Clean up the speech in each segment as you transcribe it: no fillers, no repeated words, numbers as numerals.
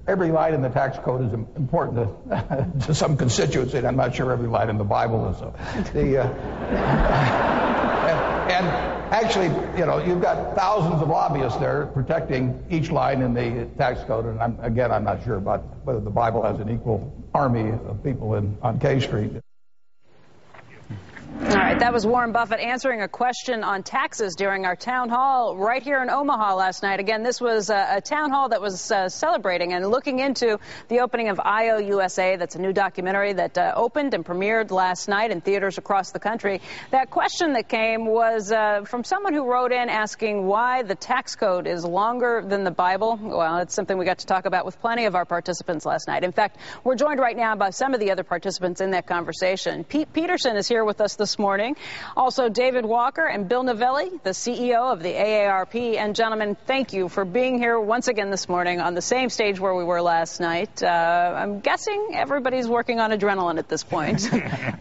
every line in the tax code is important to some constituency, and I'm not sure every line in the Bible is. So and actually, you know, you've got thousands of lobbyists there protecting each line in the tax code, and I'm not sure about whether the Bible has an equal army of people on K Street. All right, that was Warren Buffett answering a question on taxes during our town hall right here in Omaha last night. Again, this was a town hall that was celebrating and looking into the opening of IOUSA. That's a new documentary that opened and premiered last night in theaters across the country. That question that came was from someone who wrote in asking why the tax code is longer than the Bible. Well, it's something we got to talk about with plenty of our participants last night. In fact, we're joined right now by some of the other participants in that conversation. Pete Peterson is here with us this morning. Also, David Walker and Bill Novelli, the CEO of the AARP. And gentlemen, thank you for being here once again this morning on the same stage where we were last night. I'm guessing everybody's working on adrenaline at this point.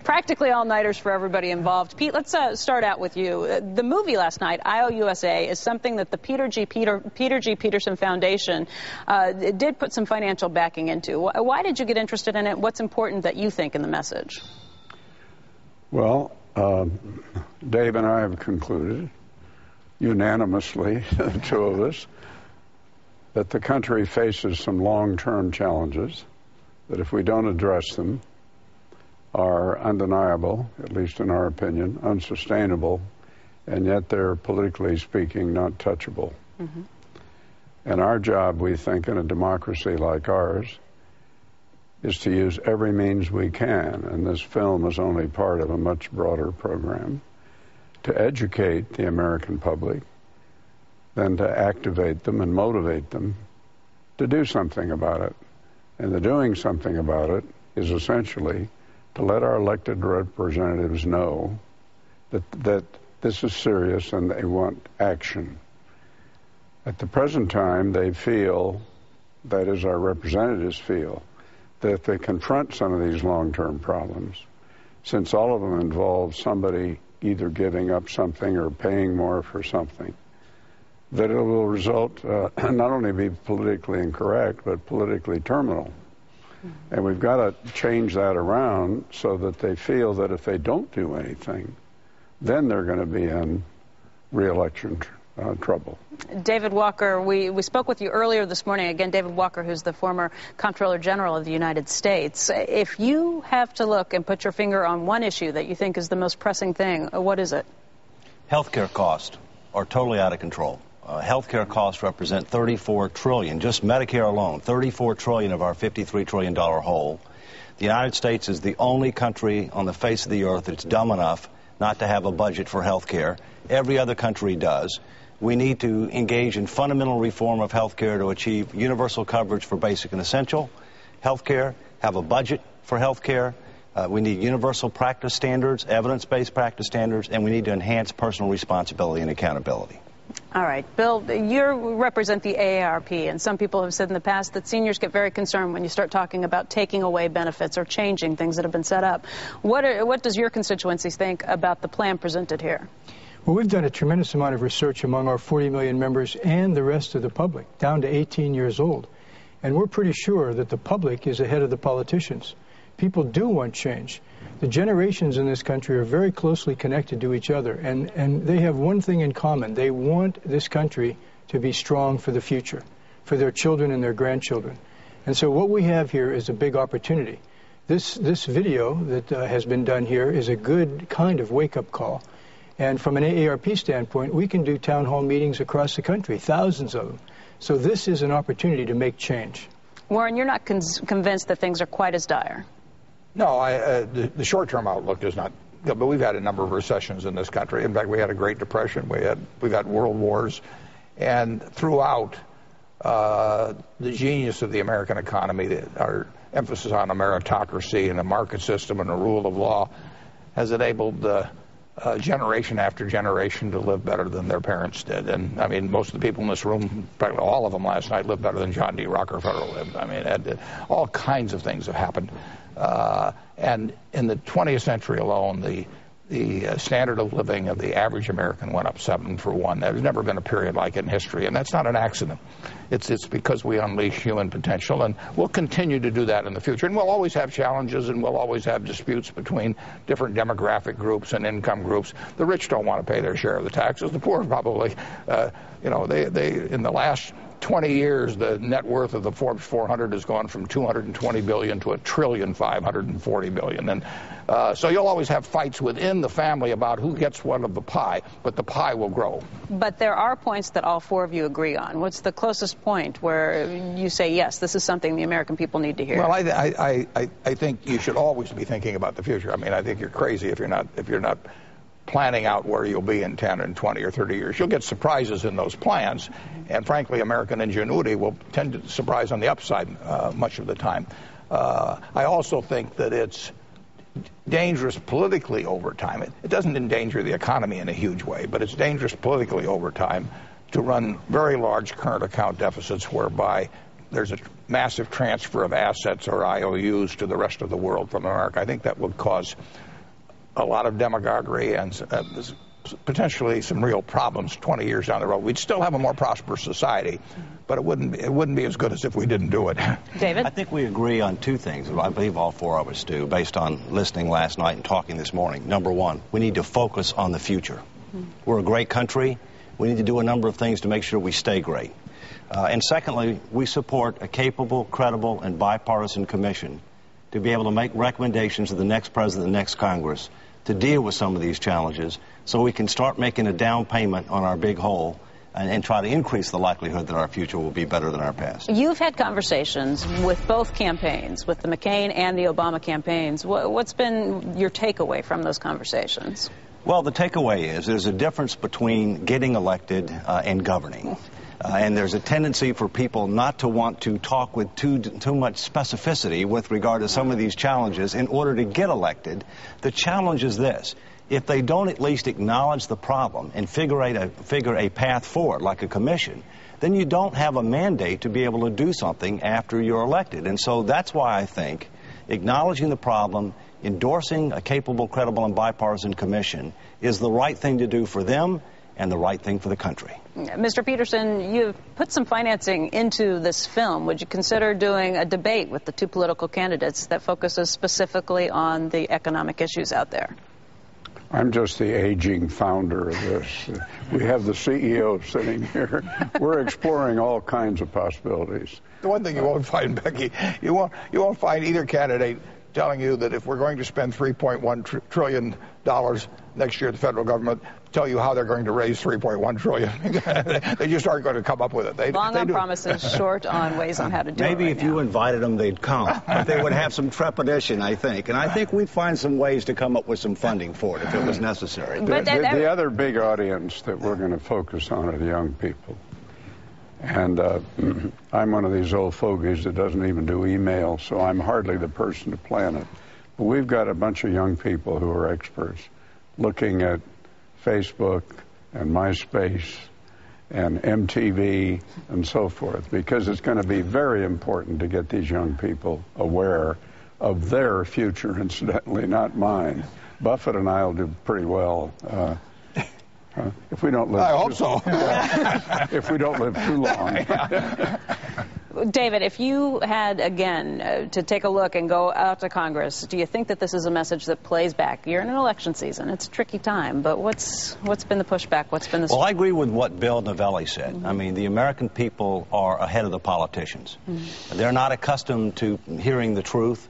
Practically all-nighters for everybody involved. Pete, let's start out with you. The movie last night, IOUSA, is something that the Peter G. Peterson Foundation did put some financial backing into. Why did you get interested in it? What's important that you think in the message? Well, Dave and I have concluded unanimously, the two of us, that the country faces some long-term challenges that, if we don't address them, are undeniable, at least in our opinion, unsustainable, and yet they're, politically speaking, not touchable. Mm-hmm. And our job, we think, in a democracy like ours, is to use every means we can, and this film is only part of a much broader program, to educate the American public, then to activate them and motivate them to do something about it. And the doing something about it is essentially to let our elected representatives know that this is serious and they want action. At the present time, they feel, that is, our representatives feel, that if they confront some of these long-term problems, since all of them involve somebody either giving up something or paying more for something, that it will result not only be politically incorrect, but politically terminal. Mm-hmm. And we've got to change that around so that they feel that if they don't do anything, then they're going to be in re-election trouble. David Walker, we spoke with you earlier this morning. Again, David Walker, who's the former Comptroller General of the United States. If you have to look and put your finger on one issue that you think is the most pressing thing, what is it? Healthcare costs are totally out of control. Healthcare costs represent $34 trillion, just Medicare alone, $34 trillion of our $53 trillion hole. The United States is the only country on the face of the earth that's dumb enough not to have a budget for healthcare. Every other country does. We need to engage in fundamental reform of health care to achieve universal coverage for basic and essential health care, have a budget for health care. We need universal practice standards, evidence-based practice standards, and we need to enhance personal responsibility and accountability. All right. Bill, you represent the AARP, and some people have said in the past that seniors get very concerned when you start talking about taking away benefits or changing things that have been set up. What does your constituency think about the plan presented here? Well, we've done a tremendous amount of research among our 40 million members and the rest of the public, down to 18 years old. And we're pretty sure that the public is ahead of the politicians. People do want change. The generations in this country are very closely connected to each other, and they have one thing in common. They want this country to be strong for the future, for their children and their grandchildren. And so what we have here is a big opportunity. This video that has been done here is a good kind of wake-up call. And from an AARP standpoint, we can do town hall meetings across the country, thousands of them. So this is an opportunity to make change. Warren, you're not convinced that things are quite as dire? No, the short-term outlook is not good, but we've had a number of recessions in this country. In fact, we had a Great Depression. We've had world wars. And throughout, the genius of the American economy, our emphasis on a meritocracy and a market system and a rule of law, has enabled generation after generation to live better than their parents did. And I mean, most of the people in this room, practically all of them last night, lived better than John D. Rockefeller lived. I mean, all kinds of things have happened. And in the 20th century alone, the the standard of living of the average American went up 7 for 1. There's never been a period like it in history, and that's not an accident. It's because we unleash human potential, and we'll continue to do that in the future. And we'll always have challenges, and we'll always have disputes between different demographic groups and income groups. The rich don't want to pay their share of the taxes. The poor probably, they in the last 20 years, the net worth of the Forbes 400 has gone from $220 billion to $1,540 billion. And so you'll always have fights within the family about who gets what of the pie, but the pie will grow. But there are points that all four of you agree on. What's the closest point where you say, yes, this is something the American people need to hear? Well, I think you should always be thinking about the future. I mean, I think you're crazy if you're not planning out where you'll be in 10 and 20 or 30 years. You'll get surprises in those plans, and frankly, American ingenuity will tend to surprise on the upside much of the time. I also think that it's dangerous politically over time. It doesn't endanger the economy in a huge way, but it's dangerous politically over time to run very large current account deficits whereby there's a massive transfer of assets or IOUs to the rest of the world from America. I think that would cause a lot of demagoguery and potentially some real problems 20 years down the road. We'd still have a more prosperous society, but it wouldn't be as good as if we didn't do it. David? I think we agree on two things. I believe all four of us do, based on listening last night and talking this morning. Number one, we need to focus on the future. We're a great country. We need to do a number of things to make sure we stay great. And secondly, we support a capable, credible, and bipartisan commission to be able to make recommendations to the next president, the next Congress, to deal with some of these challenges so we can start making a down payment on our big hole and try to increase the likelihood that our future will be better than our past. You've had conversations with both campaigns, with the McCain and the Obama campaigns. What's been your takeaway from those conversations? Well, the takeaway is there's a difference between getting elected and governing. And there's a tendency for people not to want to talk with too much specificity with regard to some of these challenges in order to get elected. The challenge is this. If they don't at least acknowledge the problem and figure a path forward, like a commission, then you don't have a mandate to be able to do something after you're elected. And so that's why I think acknowledging the problem, endorsing a capable, credible, and bipartisan commission is the right thing to do for them and the right thing for the country. Mr. Peterson, you've put some financing into this film. Would you consider doing a debate with the two political candidates that focuses specifically on the economic issues out there? I'm just the aging founder of this. We have the CEO sitting here. We're exploring all kinds of possibilities. The one thing you won't find, Becky, you won't find either candidate telling you that if we're going to spend $3.1 trillion next year, the federal government tell you how they're going to raise $3.1 trillion. They just aren't going to come up with it. Long on promises, short on ways on how to do it. Maybe if you invited them, they'd come. But they would have some trepidation, I think. And I think we'd find some ways to come up with some funding for it if it was necessary. The other big audience that we're going to focus on are the young people. And I'm one of these old fogies that doesn't even do email, so I'm hardly the person to plan it. But we've got a bunch of young people who are experts looking at Facebook and MySpace and MTV and so forth, because it's going to be very important to get these young people aware of their future, incidentally, not mine. Buffett and I will do pretty well. If we don't live, I hope so. If we don't live too long. David, if you had, again, to take a look and go out to Congress, do you think that this is a message that plays back? You're in an election season. It's a tricky time, but what's been the pushback? What's been the... Well, I agree with what Bill Novelli said. I mean, the American people are ahead of the politicians. They're not accustomed to hearing the truth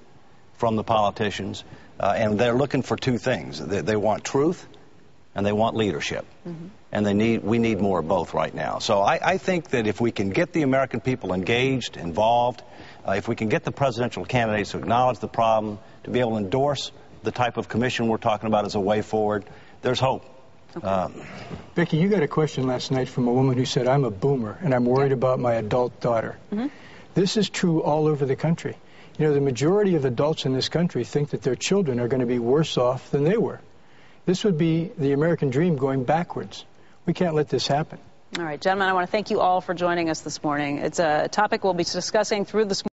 from the politicians, and they're looking for two things. They want truth, and they want leadership. And we need more of both right now. So I think that if we can get the American people engaged, involved, if we can get the presidential candidates to acknowledge the problem, to be able to endorse the type of commission we're talking about as a way forward, there's hope. Okay. Becky, you got a question last night from a woman who said, I'm a boomer and I'm worried about my adult daughter. This is true all over the country. You know, the majority of adults in this country think that their children are going to be worse off than they were. This would be the American dream going backwards. We can't let this happen. All right, gentlemen, I want to thank you all for joining us this morning. It's a topic we'll be discussing through this morning.